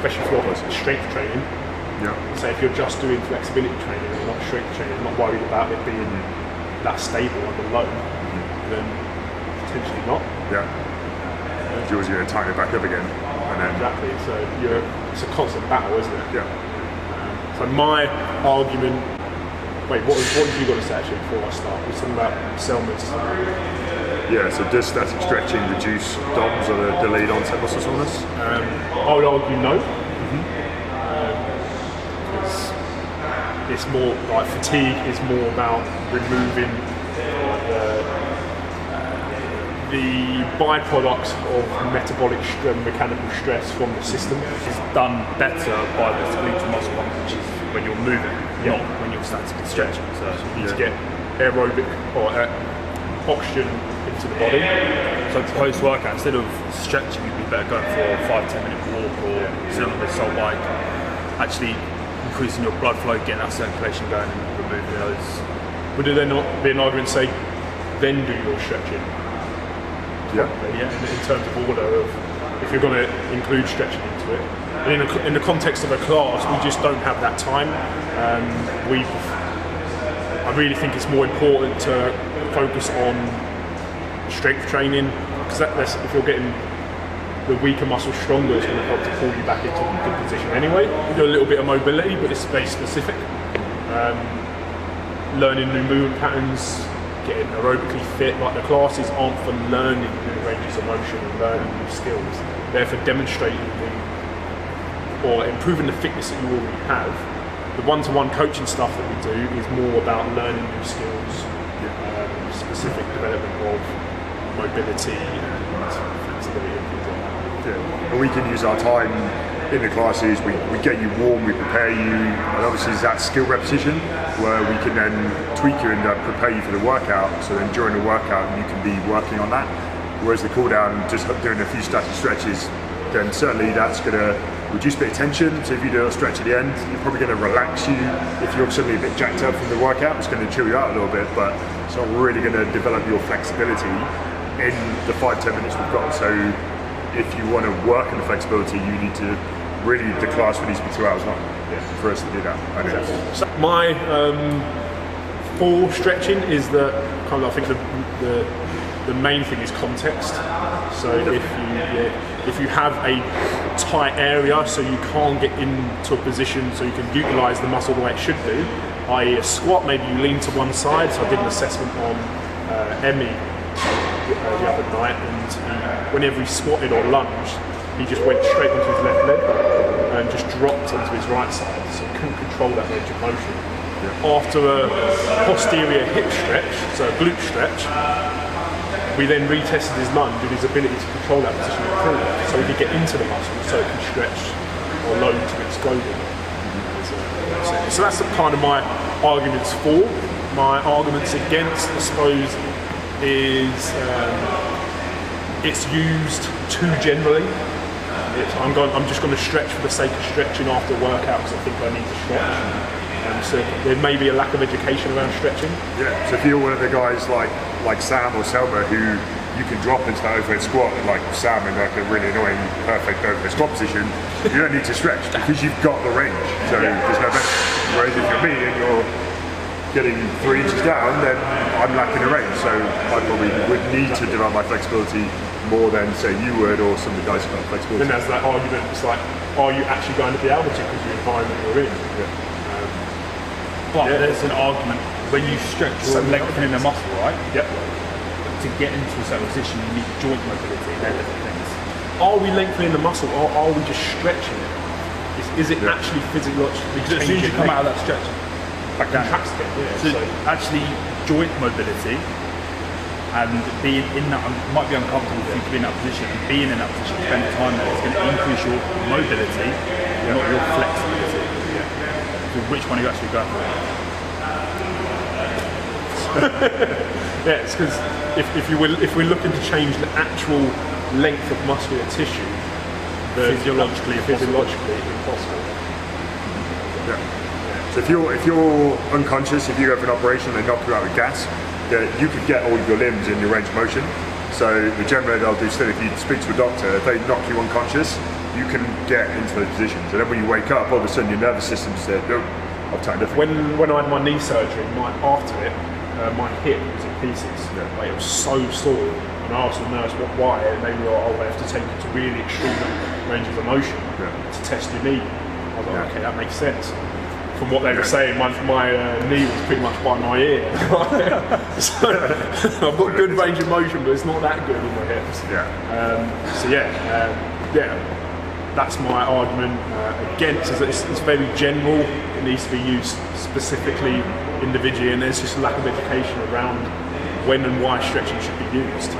especially if you're strength training. Yeah. So if you're just doing flexibility training and not strength training, not worried about it being that stable under load, then potentially not. Yeah. You're always going to tighten it back up again. And then exactly. So it's a constant battle, isn't it? Yeah. So my argument. Wait, what have you got to say actually before I start? We're talking about Selma's. Yeah, so does static stretching reduce DOMS or the delayed onset muscle soreness? I would argue no. It's more like fatigue is more about removing the byproducts of metabolic mechanical stress from the system. It's done better by the skeletal muscle pump, which is when you're moving, not when you're statically stretching. So you need to get aerobic or oxygen into the body. So post-workout, instead of stretching, you'd be better going for a 5-10 minute walk or sitting on the soul bike, actually increasing your blood flow, getting that circulation going and removing those. Would there not be an argument to say, then do your stretching? Yeah. In terms of order of, if you're going to include stretching into it. And in the context of a class, we just don't have that time. I really think it's more important to focus on strength training, because if you're getting the weaker muscle stronger, it's going to help to pull you back into a good position anyway. You do a little bit of mobility, but it's very specific. Learning new movement patterns, getting aerobically fit. Like the classes aren't for learning new ranges of motion and learning new skills. They're for demonstrating or improving the fitness that you already have. The one-to-one coaching stuff that we do is more about learning new skills, specific development of mobility and flexibility and things like that. Yeah. And we can use our time in the classes, we get you warm, we prepare you, and obviously it's that skill repetition where we can then tweak you and prepare you for the workout, so then during the workout you can be working on that. Whereas the cool down, just doing a few static stretches, then certainly that's going to reduce a bit of tension. So if you do a stretch at the end, you're probably going to relax you. If you're suddenly a bit jacked up from the workout, it's going to chill you out a little bit, but it's not really going to develop your flexibility in the 5-10 minutes we've got. So if you want to work on the flexibility, you need to really, the class needs to be 2 hours long for us to do that. Exactly. So my for stretching is that kind of, I think the main thing is context. So if you have a tight area, so you can't get into a position so you can utilise the muscle the way it should do, i.e. a squat, maybe you lean to one side. So I did an assessment on Emmy the other night, and whenever he squatted or lunged, he just went straight onto his left leg and just dropped onto his right side, so he couldn't control that range of motion. After a posterior hip stretch, so a glute stretch, we then retested his lunge and his ability to control that position improved, so he could get into the muscle so it can stretch or load to exploding. So that's the kind of my arguments for. My arguments against, I suppose, is it's used too generally. I'm just going to stretch for the sake of stretching after a workout because I think I need to stretch. So there may be a lack of education around stretching. Yeah, so if you're one of the guys like Sam or Selma who you can drop into that overhead squat, and like Sam in like a really annoying perfect overhead squat position, you don't need to stretch because you've got the range. So there's no benefit. Whereas if you're me and you're getting 3 inches down, then I'm lacking the range. So I probably would need to develop my flexibility more than say you would or some of the guys who've got flexibility. Then there's that argument, it's like, are you actually going to be able to because of the environment you're in? But there's an argument, when you stretch, you're lengthening the muscle, right? Yep. To get into a certain position, you need joint mobility, they're different things. Are we lengthening the muscle or are we just stretching it? Is it actually physiologically changing? As soon as you come out of that stretch, back down. So actually, joint mobility and being in that, might be uncomfortable for you to be in that position, and being in that position, spend time there, it's going to increase your mobility, not your flexibility. So which one are you actually going for? Yeah, it's because if we're looking to change the actual length of muscular tissue, physiologically impossible. Yeah. So if you're unconscious, if you go for an operation and they knock you out with gas, you could get all of your limbs in your range of motion. So the generally they'll do still, if you speak to a doctor, if they knock you unconscious, you can get into those positions. And then when you wake up, all of a sudden your nervous system said, no, I've turned different. When I had my knee surgery, after it, my hip was in pieces. Yeah. Like, it was so sore. And I asked the nurse why, and they were like, oh, they have to take you to really extreme ranges of motion to test your knee. I was like, okay, that makes sense. From what they were saying, my knee was pretty much by my ear. So I've got good range of motion, but it's not that good in my hips. That's my argument against. It's very general. It needs to be used specifically, individually, and there's just a lack of education around when and why stretching should be used.